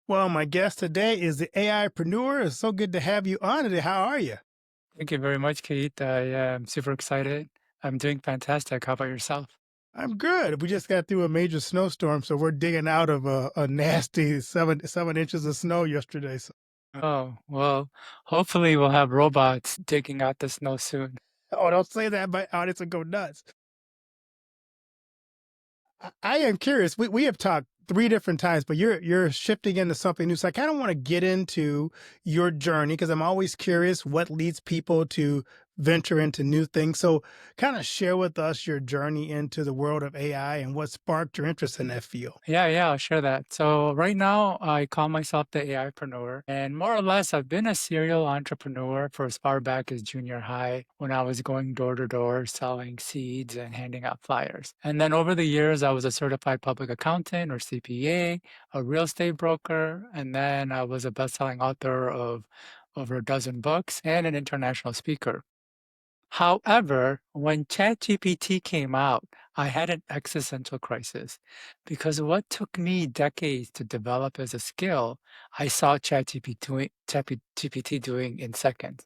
Well, my guest today is the AIpreneur. It's so good to have you on today. How are you? Thank you very much, Kate. I am super excited. I'm doing fantastic. How about yourself? I'm good. We just got through a major snowstorm, so we're digging out of a nasty seven inches of snow yesterday. So, Oh, well, hopefully we'll have robots digging out the snow soon. oh, don't say that, my audience will go nuts. I am curious. We have talked three different times, but you're shifting into something new. So I kind of want to get into your journey because I'm always curious what leads people to venture into new things. So kind of share with us your journey into the world of AI and what sparked your interest in that field. Yeah, I'll share that. So right now I call myself the AIpreneur, and more or less I've been a serial entrepreneur for as far back as junior high when I was going door to door selling seeds and handing out flyers. And then over the years I was a certified public accountant or CPA, a real estate broker, and then I was a best-selling author of over a dozen books and an international speaker. However, when ChatGPT came out, I had an existential crisis because what took me decades to develop as a skill, I saw ChatGPT doing in seconds.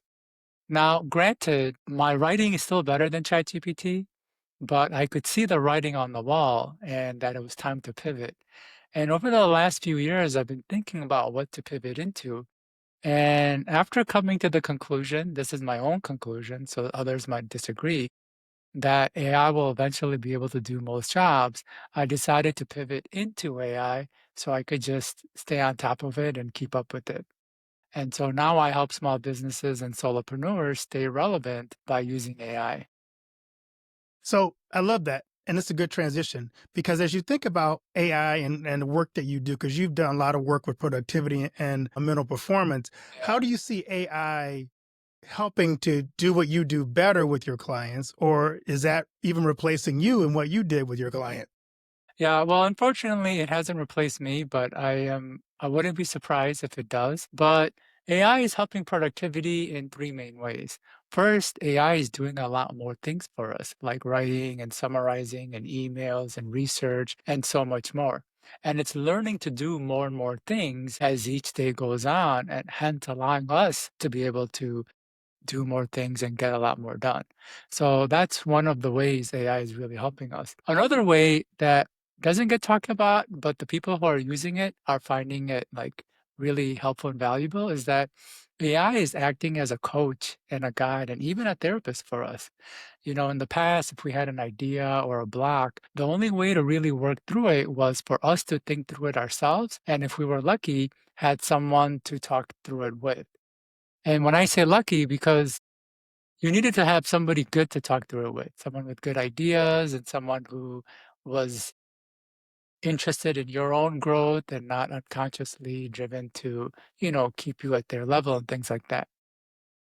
Now, granted, my writing is still better than ChatGPT, but I could see the writing on the wall and that it was time to pivot. And over the last few years, I've been thinking about what to pivot into. And after coming to the conclusion, this is my own conclusion, so others might disagree, that AI will eventually be able to do most jobs, I decided to pivot into AI so I could just stay on top of it and keep up with it. And so now I help small businesses and solopreneurs stay relevant by using AI. So I love that. And it's a good transition because as you think about AI and the work that you do, because you've done a lot of work with productivity and mental performance, how do you see AI helping to do what you do better with your clients? Or is that even replacing you and what you did with your client? Yeah, well, unfortunately, it hasn't replaced me, but I wouldn't be surprised if it does. But AI is helping productivity in three main ways. First, AI is doing a lot more things for us, like writing and summarizing and emails and research and so much more. And it's learning to do more and more things as each day goes on, and hence allowing us to be able to do more things and get a lot more done. So that's one of the ways AI is really helping us. Another way that doesn't get talked about, but the people who are using it are finding it like really helpful and valuable is that AI is acting as a coach and a guide and even a therapist for us. You know, in the past, if we had an idea or a block, the only way to really work through it was for us to think through it ourselves. And if we were lucky, had someone to talk through it with. And when I say lucky, because you needed to have somebody good to talk through it with, someone with good ideas and someone who was interested in your own growth and not unconsciously driven to, keep you at their level and things like that.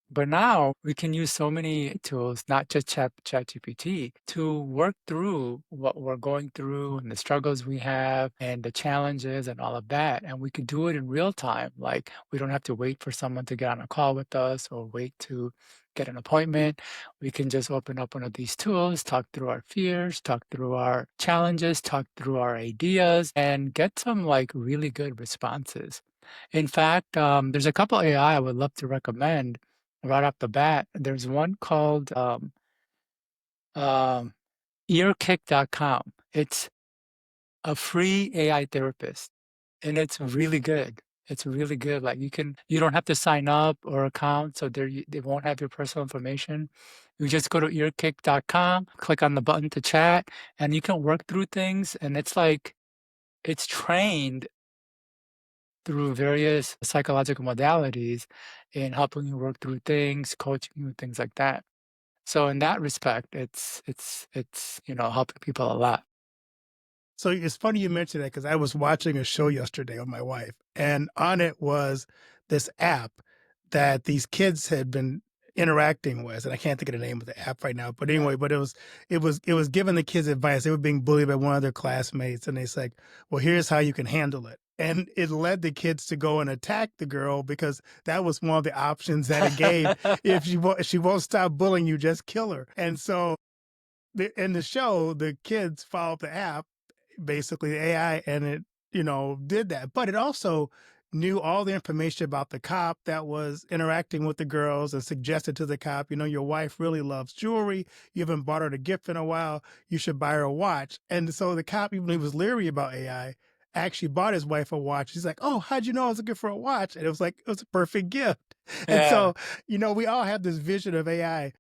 But now we can use so many tools, not just ChatGPT, to work through what we're going through and the struggles we have and the challenges and all of that. And we could do it in real time. Like we don't have to wait for someone to get on a call with us or wait to get an appointment. We can just open up one of these tools, talk through our fears, talk through our challenges, talk through our ideas, and get some like really good responses. In fact, there's a couple AI I would love to recommend right off the bat. There's one called um, earkick.com. It's a free AI therapist, and it's really good. It's really good. Like you don't have to sign up or account, so they won't have your personal information. You just go to earkick.com, click on the button to chat, and you can work through things. And it's like it's trained through various psychological modalities in helping you work through things, coaching you, things like that. So in that respect, it's helping people a lot. So it's funny you mentioned that because I was watching a show yesterday with my wife, and on it was this app that these kids had been interacting with, and I can't think of the name of the app right now. But Yeah. anyway, but it was giving the kids advice. They were being bullied by one of their classmates, and they said, "Well, here's how you can handle it." And it led the kids to go and attack the girl because that was one of the options that it gave. If she won't stop bullying you, just kill her. And so in the show, the kids followed the app, basically the AI, and it did that. But it also knew all the information about the cop that was interacting with the girls and suggested to the cop, your wife really loves jewelry. You haven't bought her a gift in a while. You should buy her a watch. And so the cop, even though he was leery about AI, actually bought his wife a watch. He's like, "Oh, how'd you know I was looking for a watch?" And it was like, it was a perfect gift. And Yeah, so, we all have this vision of AI,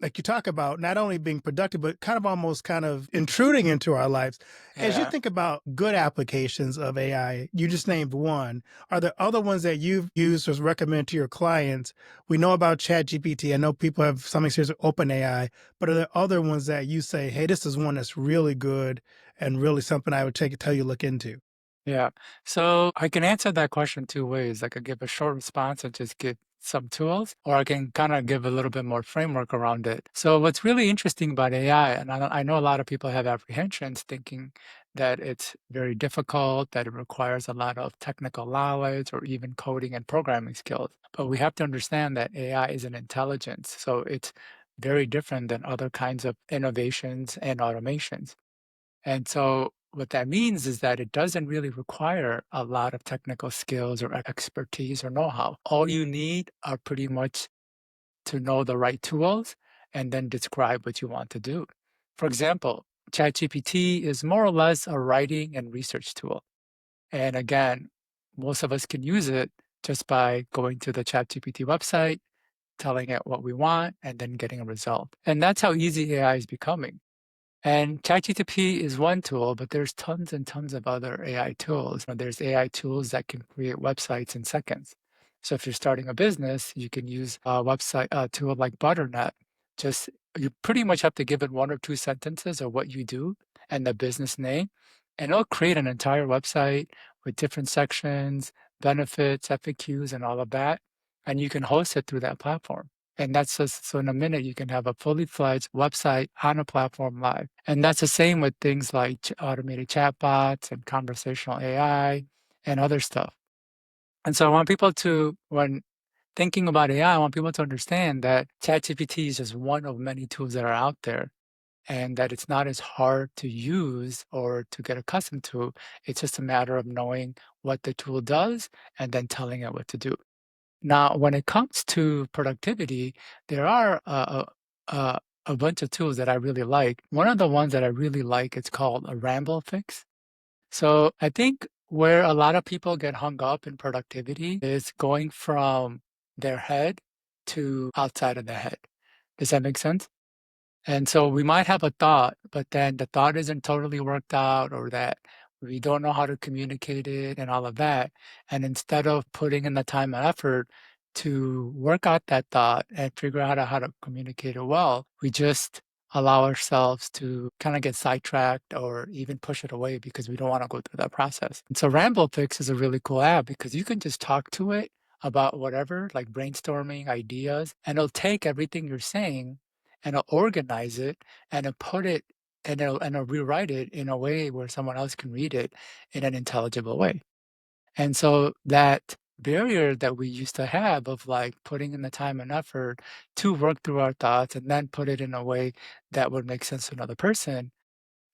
like you talk about, not only being productive, but kind of almost kind of intruding into our lives. As you yeah. think about good applications of AI, you just named one. Are there other ones that you've used or recommend to your clients? We know about ChatGPT. I know people have some experience with OpenAI, but are there other ones that you say, hey, this is one that's really good and really something I would tell you look into? Yeah. So I can answer that question two ways. I could give a short response and just give some tools, or I can kind of give a little bit more framework around it. So what's really interesting about AI, and I know a lot of people have apprehensions thinking that it's very difficult, that it requires a lot of technical knowledge or even coding and programming skills. But we have to understand that AI is an intelligence. So it's very different than other kinds of innovations and automations. And so what that means is that it doesn't really require a lot of technical skills or expertise or know-how. All you need are pretty much to know the right tools and then describe what you want to do. For example, ChatGPT is more or less a writing and research tool. And again, most of us can use it just by going to the ChatGPT website, telling it what we want, and then getting a result. And that's how easy AI is becoming. And ChatGPT is one tool, but there's tons and tons of other AI tools. There's AI tools that can create websites in seconds. So if you're starting a business, you can use a tool like Butternut. Just you pretty much have to give it one or two sentences of what you do and the business name, and it'll create an entire website with different sections, benefits, FAQs, and all of that. And you can host it through that platform. And that's just so in a minute, you can have a fully fledged website on a platform live. And that's the same with things like automated chatbots and conversational AI and other stuff. And so I want people to, when thinking about AI, I want people to understand that ChatGPT is just one of many tools that are out there and that it's not as hard to use or to get accustomed to. It's just a matter of knowing what the tool does and then telling it what to do. Now, when it comes to productivity, there are a bunch of tools that I really like. One of the ones that I really like, it's called a ramble fix. So I think where a lot of people get hung up in productivity is going from their head to outside of the head. Does that make sense? And so we might have a thought, but then the thought isn't totally worked out, or that we don't know how to communicate it and all of that. And instead of putting in the time and effort to work out that thought and figure out how to communicate it well, we just allow ourselves to kind of get sidetracked or even push it away because we don't want to go through that process. And so RambleFix is a really cool app because you can just talk to it about whatever, like brainstorming ideas, and it'll take everything you're saying and I'll organize it and I'll put it and I'll rewrite it in a way where someone else can read it in an intelligible way. And so that barrier that we used to have of like putting in the time and effort to work through our thoughts and then put it in a way that would make sense to another person,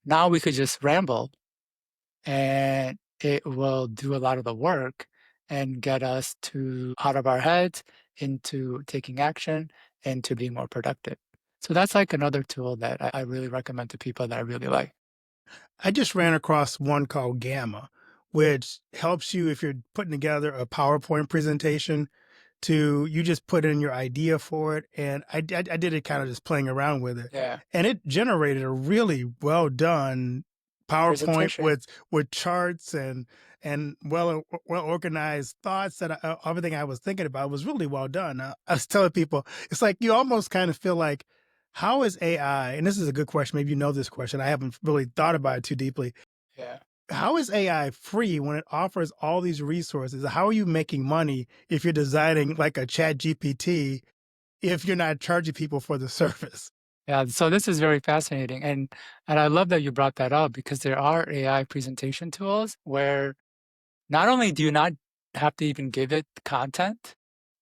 now we could just ramble and it will do a lot of the work and get us to out of our heads into taking action and to being more productive. So that's like another tool that I really recommend to people that I really like. I just ran across one called Gamma, which helps you if you're putting together a PowerPoint presentation to you just put in your idea for it. And I did it kind of just playing around with it. Yeah. And it generated a really well done PowerPoint Presentation. with charts and well organized thoughts that everything I was thinking about was really well done. I was telling people, it's like you almost kind of feel like, how is AI? And this is a good question. Maybe you know this question. I haven't really thought about it too deeply. Yeah. How is AI free when it offers all these resources? How are you making money if you're designing like a chat GPT if you're not charging people for the service? Yeah. So this is very fascinating. And I love that you brought that up because there are AI presentation tools where not only do you not have to even give it content,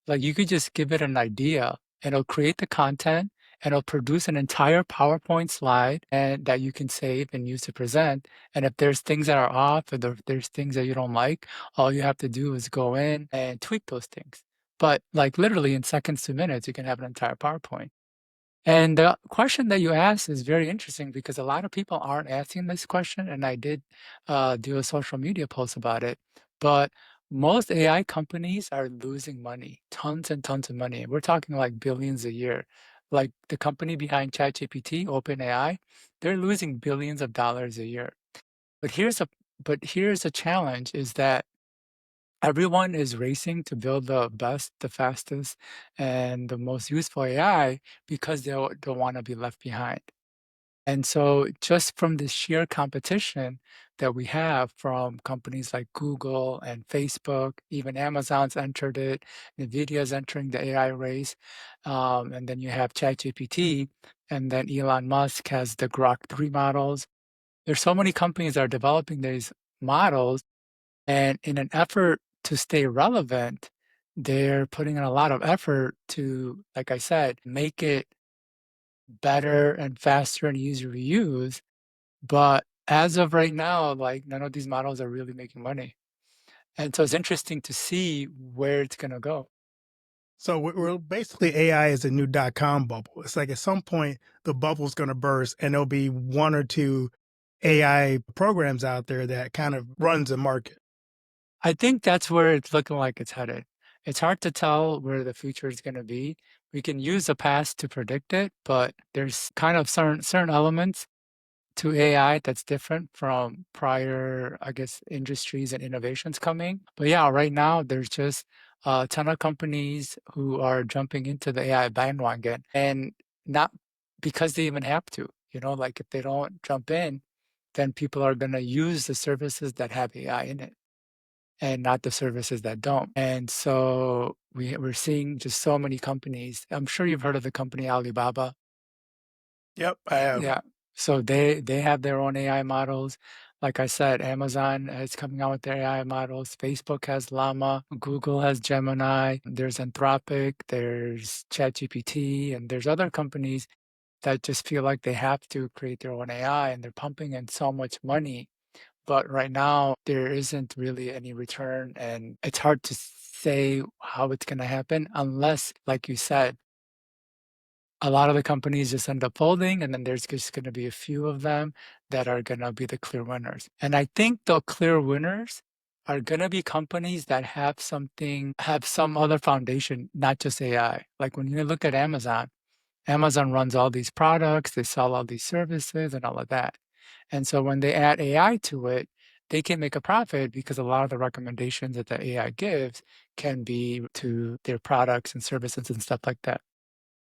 like you could just give it an idea and it'll create the content and it'll produce an entire PowerPoint slide and that you can save and use to present. And if there's things that are off, or there's things that you don't like, all you have to do is go in and tweak those things. But like literally in seconds to minutes, you can have an entire PowerPoint. And the question that you asked is very interesting because a lot of people aren't asking this question, and I did do a social media post about it. But most AI companies are losing money, tons and tons of money. We're talking like billions a year. Like the company behind ChatGPT, OpenAI, they're losing billions of dollars a year. But here's a challenge is that everyone is racing to build the best, the fastest, and the most useful AI because they don't want to be left behind. And so, just from the sheer competition that we have from companies like Google and Facebook, even Amazon's entered it, NVIDIA's entering the AI race, and then you have ChatGPT, and then Elon Musk has the Grok 3 models. There's so many companies that are developing these models and in an effort to stay relevant, they're putting in a lot of effort to, like I said, make it better and faster and easier to use. But as of right now, like none of these models are really making money. And so it's interesting to see where it's going to go. So we're basically AI is a new .com bubble. It's like at some point the bubble's going to burst, and there'll be one or two AI programs out there that kind of runs the market. I think that's where it's looking like it's headed. It's hard to tell where the future is going to be. We can use the past to predict it, but there's kind of certain elements to AI that's different from prior, I guess, industries and innovations coming. But yeah, right now there's just a ton of companies who are jumping into the AI bandwagon and not because they even have to, like if they don't jump in, then people are going to use the services that have AI in it and not the services that don't. And so we're seeing just so many companies. I'm sure you've heard of the company Alibaba. Yep, I have. Yeah. So they have their own AI models. Like I said, Amazon is coming out with their AI models. Facebook has Llama. Google has Gemini. There's Anthropic. There's ChatGPT, and there's other companies that just feel like they have to create their own AI, and they're pumping in so much money. But right now, there isn't really any return, and it's hard to say how it's going to happen unless, like you said, a lot of the companies just end up folding, and then there's just going to be a few of them that are going to be the clear winners. And I think the clear winners are going to be companies that have some other foundation, not just AI. Like when you look at Amazon, Amazon runs all these products, they sell all these services and all of that. And so when they add AI to it, they can make a profit because a lot of the recommendations that the AI gives can be to their products and services and stuff like that.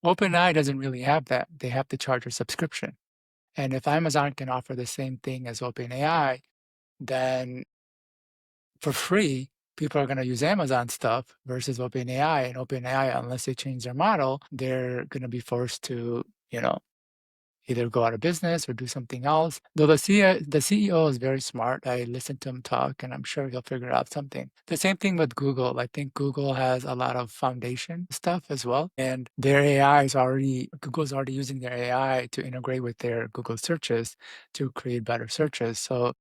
OpenAI doesn't really have that. They have to charge a subscription. And if Amazon can offer the same thing as OpenAI, then for free, people are going to use Amazon stuff versus OpenAI. And OpenAI, unless they change their model, they're going to be forced to, you know, either go out of business or do something else. Though the CEO is very smart. I listened to him talk and I'm sure he'll figure out something. The same thing with Google. I think Google has a lot of foundation stuff as well. And their AI is Google's already using their AI to integrate with their Google searches to create better searches. So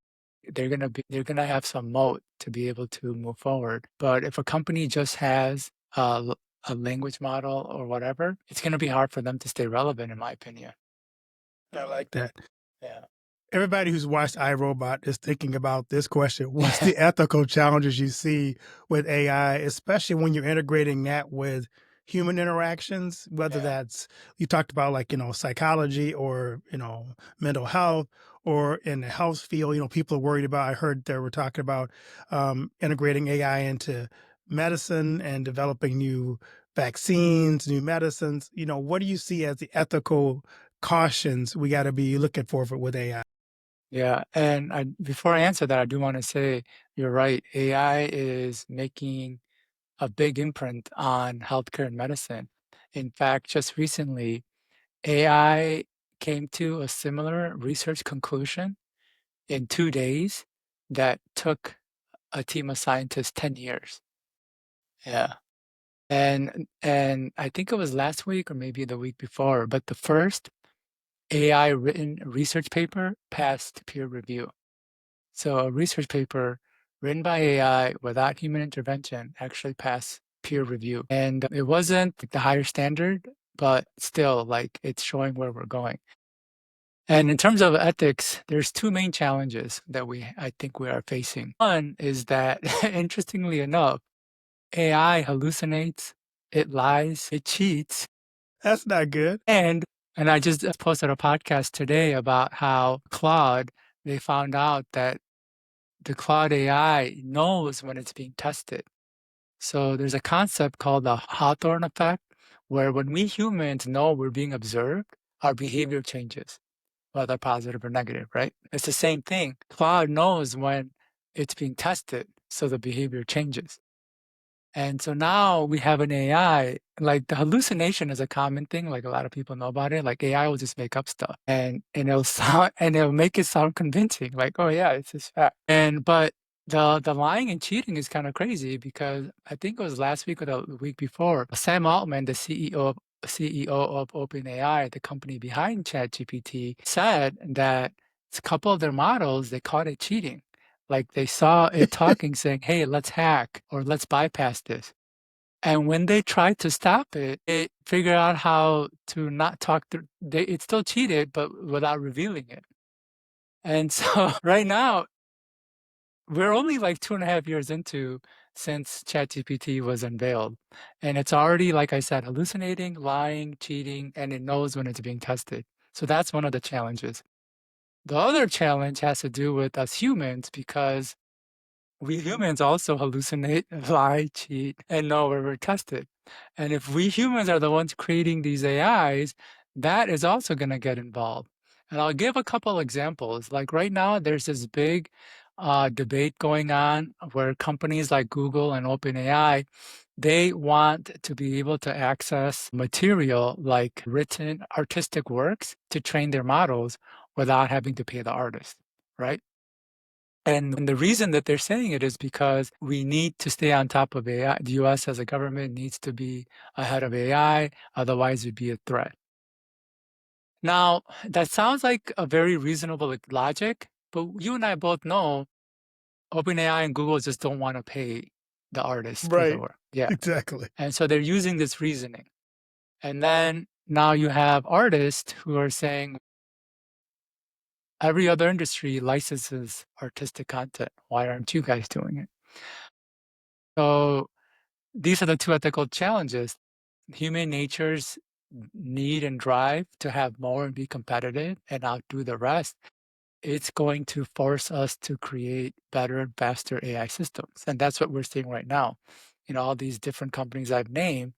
they're gonna have some moat to be able to move forward. But if a company just has a language model or whatever, it's gonna be hard for them to stay relevant, in my opinion. I like that. Yeah. Everybody who's watched iRobot is thinking about this question. What's the ethical challenges you see with AI, especially when you're integrating that with human interactions, whether Yeah. that's you talked about like, psychology or, mental health or in the health field, people are worried about, I heard they were talking about integrating AI into medicine and developing new vaccines, new medicines. What do you see as the ethical cautions we got to be looking for with AI? Yeah. And before I answer that, I do want to say you're right. AI is making a big imprint on healthcare and medicine. In fact, just recently, AI came to a similar research conclusion in 2 days that took a team of scientists 10 years. Yeah. And I think it was last week or maybe the week before, but the first AI written research paper passed peer review. So a research paper written by AI without human intervention actually passed peer review. And it wasn't like the higher standard, but still like it's showing where we're going. And in terms of ethics, there's two main challenges that I think we are facing. One is that interestingly enough, AI hallucinates, it lies, it cheats, That's not good. and and I just posted a podcast today about how Claude, they found out that the Claude AI knows when it's being tested. So there's a concept called the Hawthorne effect, where when we humans know we're being observed, our behavior changes, whether positive or negative, right? It's the same thing. Claude knows when it's being tested, so the behavior changes. And so now we have an AI, like the hallucination is a common thing, like a lot of people know about it. Like AI will just make up stuff and it'll sound and it'll make it sound convincing, like, oh yeah, it's just fact. And but the lying and cheating is kind of crazy because I think it was last week or the week before, Sam Altman, the CEO of OpenAI, the company behind ChatGPT, said that a couple of their models, they caught it cheating. Like they saw it talking, saying, "Hey, let's hack or let's bypass this." And when they tried to stop it, it figured out how to not talk through. It still cheated, but without revealing it. And so right now, we're only like 2.5 years into since ChatGPT was unveiled, and it's already, like I said, hallucinating, lying, cheating, and it knows when it's being tested. So that's one of the challenges. The other challenge has to do with us humans because we humans also hallucinate, lie, cheat, and know where we're tested. And if we humans are the ones creating these AIs, that is also going to get involved. And I'll give a couple examples. Like right now, there's this big debate going on where companies like Google and OpenAI, they want to be able to access material like written artistic works to train their models without having to pay the artist, right? And the reason that they're saying it is because we need to stay on top of AI. The US as a government needs to be ahead of AI, otherwise it'd be a threat. Now, that sounds like a very reasonable logic, but you and I both know OpenAI and Google just don't want to pay the artists for the Right. work. Yeah. Exactly. And so they're using this reasoning. And then now you have artists who are saying every other industry licenses artistic content. Why aren't you guys doing it? So these are the two ethical challenges. Human nature's need and drive to have more and be competitive and outdo the rest. It's going to force us to create better and faster AI systems. And that's what we're seeing right now. All these different companies I've named,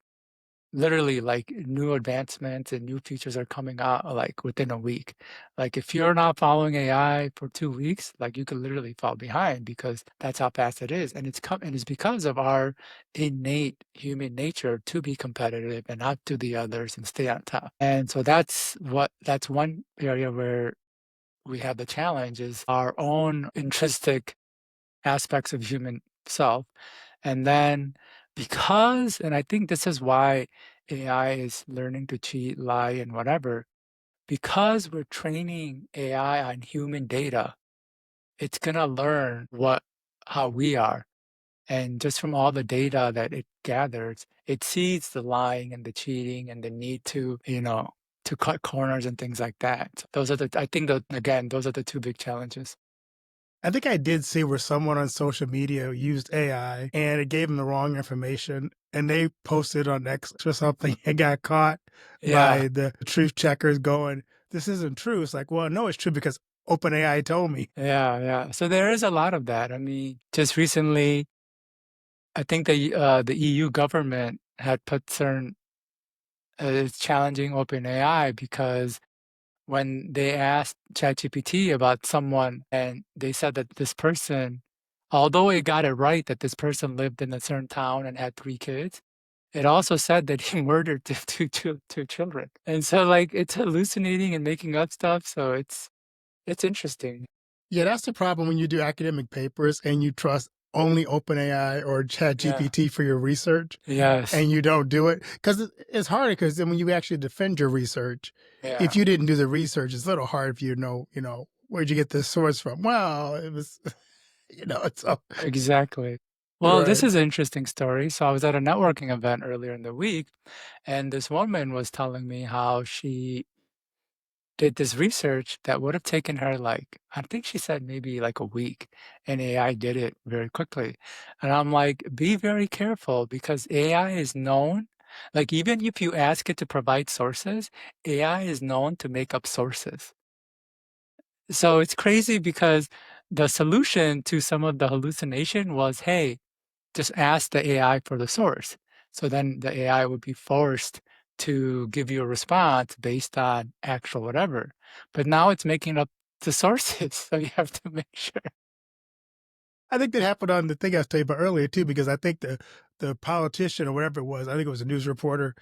literally like new advancements and new features are coming out like within a week. Like if you're not following AI for 2 weeks, like you could literally fall behind because that's how fast it is. And it's because of our innate human nature to be competitive and outdo the others and stay on top. And so that's one area where we have the challenge is our own intrinsic aspects of human self. And then and I think this is why AI is learning to cheat, lie, and whatever, because we're training AI on human data, it's gonna learn how we are. And just from all the data that it gathers, it sees the lying and the cheating and the need to cut corners and things like that. I think that again, those are the two big challenges. I think I did see where someone on social media used AI and it gave them the wrong information and they posted on X or something and got caught Yeah. by the truth checkers going, this isn't true. It's like, well, no, it's true because OpenAI told me. Yeah, yeah. So there is a lot of that. I mean, just recently, I think the EU government had put certain is challenging OpenAI because when they asked ChatGPT about someone and they said that this person, although it got it right that this person lived in a certain town and had 3 kids, it also said that he murdered two children. And so like it's hallucinating and making up stuff. So it's interesting. Yeah, that's the problem when you do academic papers and you trust only OpenAI or Yeah. ChatGPT for your research Yes. and you don't do it? Because it's harder because then when you actually defend your research, if Yeah. you didn't do the research, it's a little hard for you to know, where'd you get this source from? Well, it was, it's so, Exactly. Well, this right. is an interesting story. So I was at a networking event earlier in the week, and this woman was telling me how she did this research that would have taken her like, I think she said maybe like a week, and AI did it very quickly. And I'm like, be very careful because AI is known, like even if you ask it to provide sources, AI is known to make up sources. So it's crazy because the solution to some of the hallucination was, hey, just ask the AI for the source. So then the AI would be forced to give you a response based on actual whatever. But now it's making up the sources, so you have to make sure. I think that happened on the thing I was telling you about earlier too, because I think the politician or whatever it was, I think it was a news reporter,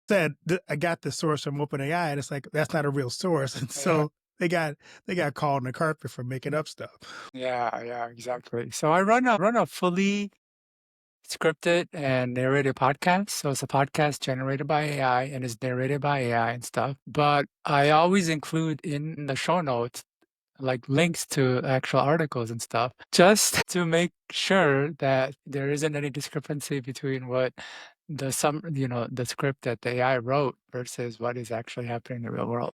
said I got the source from OpenAI, and it's like that's not a real source, and Yeah, so they got called on the carpet for making up stuff. yeah, exactly. So I run a fully scripted and narrated podcast. So it's a podcast generated by AI and is narrated by AI and stuff. But I always include in the show notes like links to actual articles and stuff, just to make sure that there isn't any discrepancy between what the script that the AI wrote versus what is actually happening in the real world.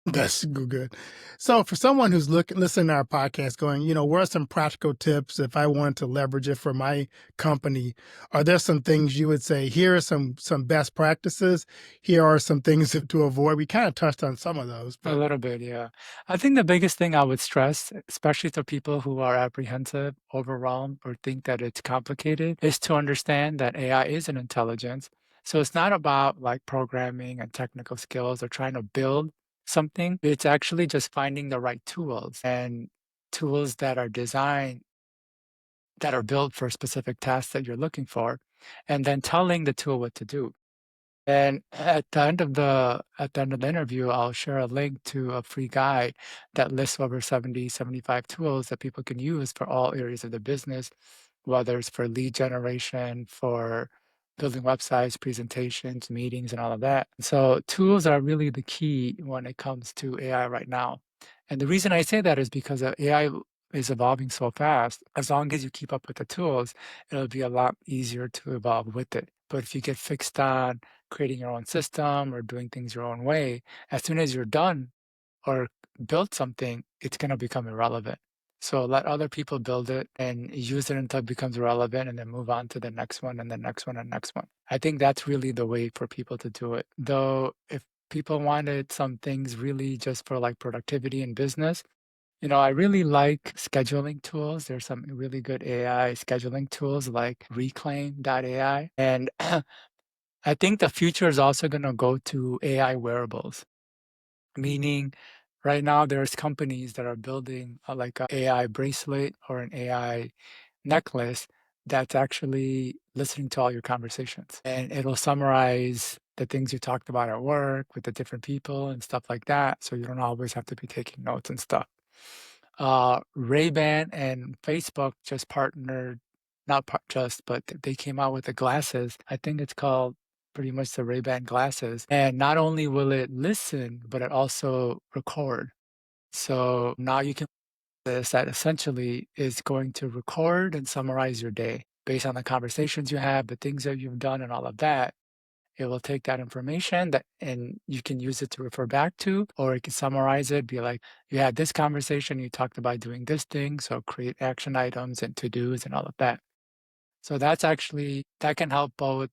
That's good. So for someone who's listening to our podcast going, what are some practical tips if I want to leverage it for my company? Are there some things you would say, here are some best practices, here are some things to avoid? We kind of touched on some of those, A but little bit, yeah. I think the biggest thing I would stress, especially to people who are apprehensive, overwhelmed, or think that it's complicated, is to understand that AI is an intelligence. So it's not about like programming and technical skills or trying to build something. It's actually just finding the right tools and tools that are designed, that are built for specific tasks that you're looking for, and then telling the tool what to do. And at the end of the interview, I'll share a link to a free guide that lists over 70, 75 tools that people can use for all areas of the business, whether it's for lead generation, for building websites, presentations, meetings, and all of that. So tools are really the key when it comes to AI right now. And the reason I say that is because AI is evolving so fast. As long as you keep up with the tools, it'll be a lot easier to evolve with it. But if you get fixed on creating your own system or doing things your own way, as soon as you're done or build something, it's going to become irrelevant. So let other people build it and use it until it becomes relevant and then move on to the next one and the next one and next one. I think that's really the way for people to do it. Though if people wanted some things really just for like productivity and business, I really like scheduling tools. There's some really good AI scheduling tools like reclaim.ai. And I think the future is also going to go to AI wearables, meaning right now there's companies that are building like a AI bracelet or an AI necklace that's actually listening to all your conversations. And it'll summarize the things you talked about at work with the different people and stuff like that. So you don't always have to be taking notes and stuff. Ray-Ban and Facebook just partnered, not just, but they came out with the glasses. I think it's called pretty much the Ray-Ban glasses. And not only will it listen, but it also record. So now you can this that essentially is going to record and summarize your day based on the conversations you have, the things that you've done, and all of that. It will take that information that and you can use it to refer back to, or it can summarize it, be like, you had this conversation, you talked about doing this thing, so create action items and to-dos and all of that. So that can help both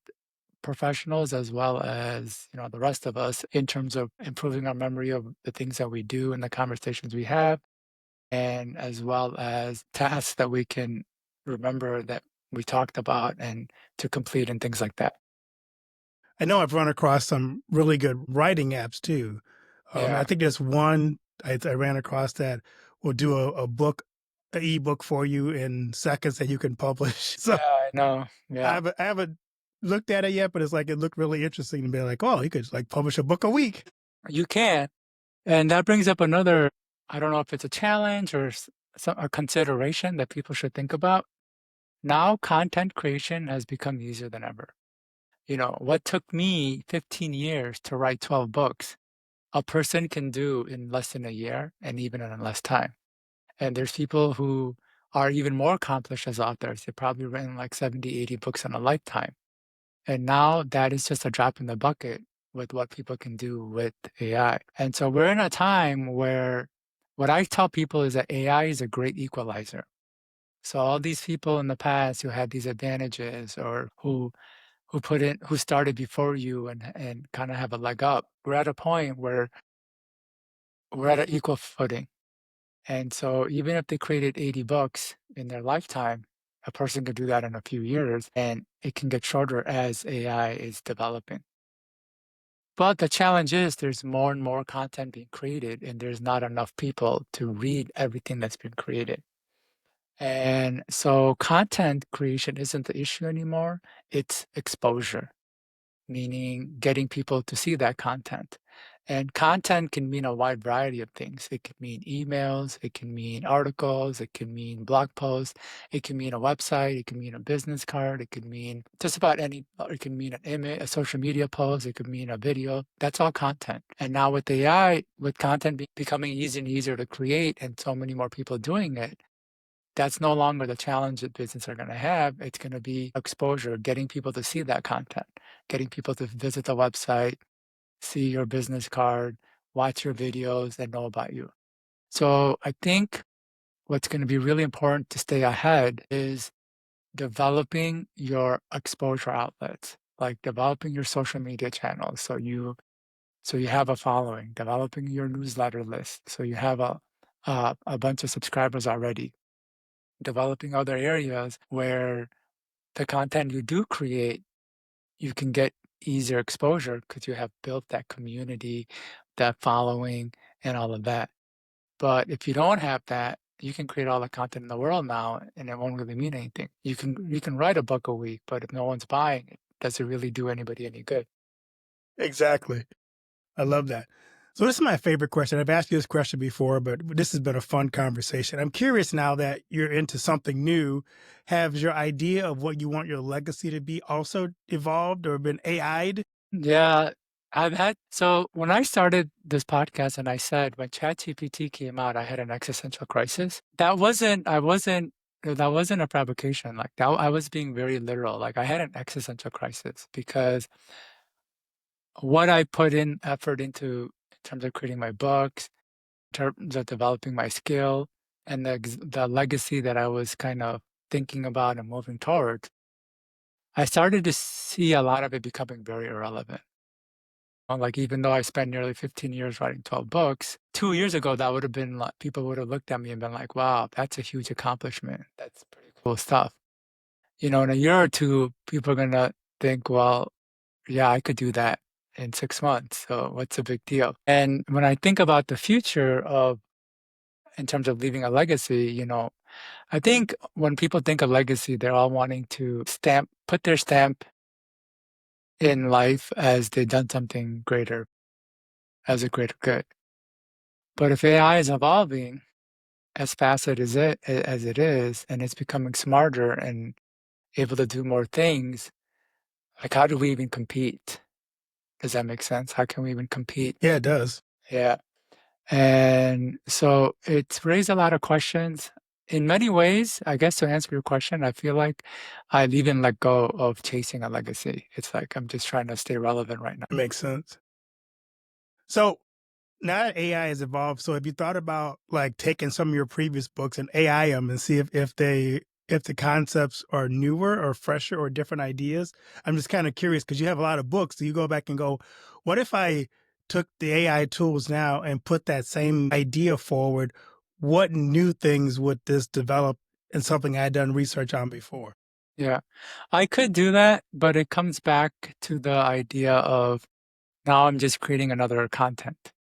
professionals as well as, the rest of us in terms of improving our memory of the things that we do and the conversations we have, and as well as tasks that we can remember that we talked about and to complete and things like that. I know I've run across some really good writing apps too. I Yeah. think there's one I ran across that will do a book, an ebook for you in seconds that you can publish. Yeah, So I know. I Yeah. haven't looked at it yet, but it's like it looked really interesting to be like, oh, you could like publish a book a week. You can. And that brings up another, I don't know if it's a challenge or a consideration that people should think about. Now content creation has become easier than ever. What took me 15 years to write 12 books, a person can do in less than a year and even in less time. And there's people who are even more accomplished as authors. They've probably written like 70, 80 books in a lifetime. And now that is just a drop in the bucket with what people can do with AI. And so we're in a time where what I tell people is that AI is a great equalizer. So all these people in the past who had these advantages or who started before you and kind of have a leg up, we're at a point where we're at an equal footing. And so even if they created 80 books in their lifetime, a person could do that in a few years and it can get shorter as AI is developing. But the challenge is there's more and more content being created, and there's not enough people to read everything that's been created. And so content creation isn't the issue anymore, it's exposure, meaning getting people to see that content. And content can mean a wide variety of things. It can mean emails, it can mean articles, it can mean blog posts, it can mean a website, it can mean a business card, it could mean just about it can mean an image, a social media post, it could mean a video. That's all content. And now with AI, with content becoming easier and easier to create and so many more people doing it, that's no longer the challenge that business are going to have. It's going to be exposure, getting people to see that content, getting people to visit the website, see your business card, watch your videos, and know about you. So I think what's going to be really important to stay ahead is developing your exposure outlets, like developing your social media channels. So you have a following, developing your newsletter list. So you have a bunch of subscribers already, developing other areas where the content you do create, you can get easier exposure because you have built that community, that following, and all of that. But if you don't have that, you can create all the content in the world now, and it won't really mean anything. You can write a book a week, but if no one's buying it, does it really do anybody any good? Exactly. I love that. So this is my favorite question. I've asked you this question before, but this has been a fun conversation. I'm curious now that you're into something new, has your idea of what you want your legacy to be also evolved or been AI'd? Yeah, so when I started this podcast and I said when ChatGPT came out, I had an existential crisis. That wasn't a fabrication. Like that, I was being very literal. Like I had an existential crisis because what I put in effort into in terms of creating my books, in terms of developing my skill, and the legacy that I was kind of thinking about and moving towards, I started to see a lot of it becoming very irrelevant. Like even though I spent nearly 15 years writing 12 books, 2 years ago that would have been like people would have looked at me and been like, "Wow, that's a huge accomplishment. That's pretty cool stuff." In a year or two, people are gonna think, "Well, yeah, I could do that in 6 months. So what's the big deal?" And when I think about the future of in terms of leaving a legacy, I think when people think of legacy, they're all wanting to put their stamp in life as they've done something greater, as a greater good. But if AI is evolving as fast as it is, and it's becoming smarter and able to do more things, like how do we even compete? Does that make sense? How can we even compete? Yeah, it does. Yeah. And so it's raised a lot of questions. In many ways, I guess to answer your question, I feel like I've even let go of chasing a legacy. It's like I'm just trying to stay relevant right now. It makes sense. So now that AI has evolved, so have you thought about like taking some of your previous books and AI them and see if the concepts are newer or fresher or different ideas? I'm just kind of curious because you have a lot of books. So you go back and go, what if I took the AI tools now and put that same idea forward? What new things would this develop in something I had done research on before? Yeah. I could do that, but it comes back to the idea of now I'm just creating another content,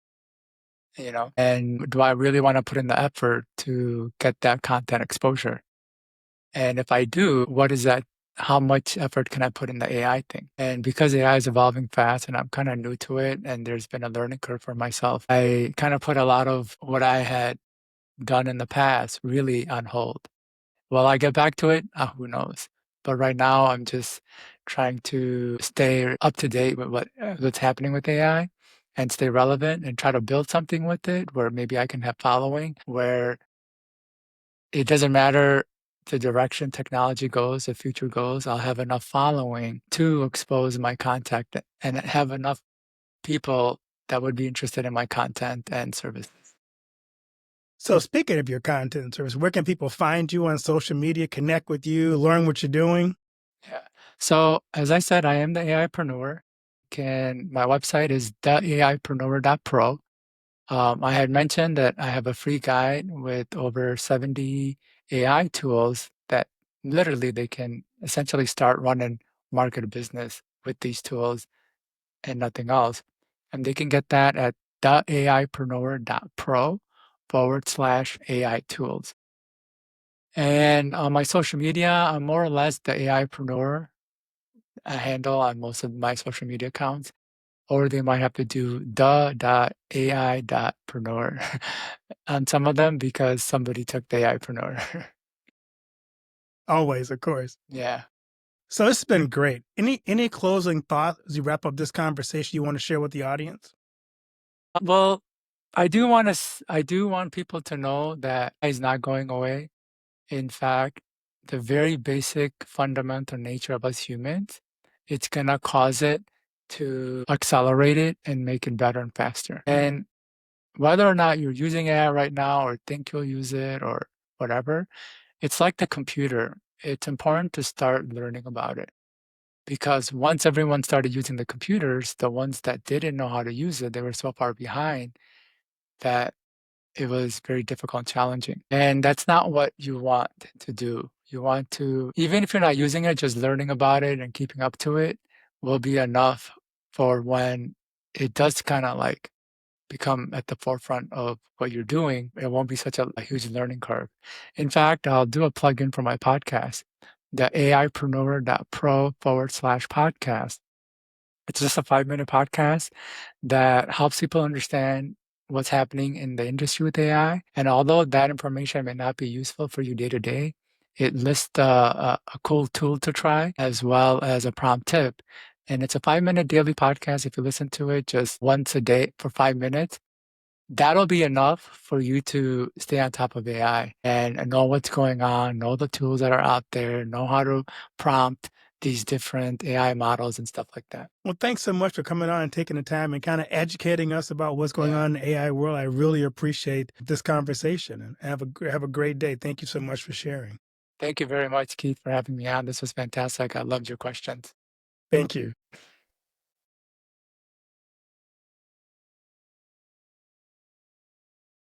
and do I really want to put in the effort to get that content exposure? And if I do, what is that? How much effort can I put in the AI thing? And because AI is evolving fast and I'm kind of new to it and there's been a learning curve for myself, I kind of put a lot of what I had done in the past really on hold. Will I get back to it? Who knows? But right now, I'm just trying to stay up to date with what's happening with AI and stay relevant and try to build something with it where maybe I can have following, where it doesn't matter the direction technology goes, the future goes, I'll have enough following to expose my content and have enough people that would be interested in my content and services. So, speaking of your content and service, where can people find you on social media, connect with you, learn what you're doing? Yeah. So as I said, I am the AIpreneur. My website is theaipreneur.pro. I had mentioned that I have a free guide with over 70 AI tools that literally they can essentially start running market a business with these tools and nothing else. And they can get that at theaipreneur.pro/AI tools. And on my social media, I'm more or less the AIpreneur handle on most of my social media accounts, or they might have to do the.ai.preneur on some of them because somebody took the AIpreneur. Always, of course. Yeah. So, this has been great. Any closing thoughts as you wrap up this conversation you want to share with the audience? Well, I do want people to know that AI is not going away. In fact, the very basic fundamental nature of us humans, it's gonna cause it to accelerate it and make it better and faster. And whether or not you're using AI right now or think you'll use it or whatever, it's like the computer. It's important to start learning about it because once everyone started using the computers, the ones that didn't know how to use it, they were so far behind that it was very difficult and challenging. And that's not what you want to do. You want to, even if you're not using it, just learning about it and keeping up to it will be enough for when it does kind of like become at the forefront of what you're doing, it won't be such a huge learning curve. In fact, I'll do a plug-in for my podcast, the aipreneur.pro/podcast. It's just a 5-minute podcast that helps people understand what's happening in the industry with AI. And although that information may not be useful for you day to day, it lists a cool tool to try as well as a prompt tip. And it's a 5-minute daily podcast. If you listen to it just once a day for 5 minutes, that'll be enough for you to stay on top of AI and know what's going on, know the tools that are out there, know how to prompt these different AI models and stuff like that. Well, thanks so much for coming on and taking the time and kind of educating us about what's going Yeah. on in the AI world. I really appreciate this conversation and have a great day. Thank you so much for sharing. Thank you very much, Keith, for having me on. This was fantastic. I loved your questions. Thank you.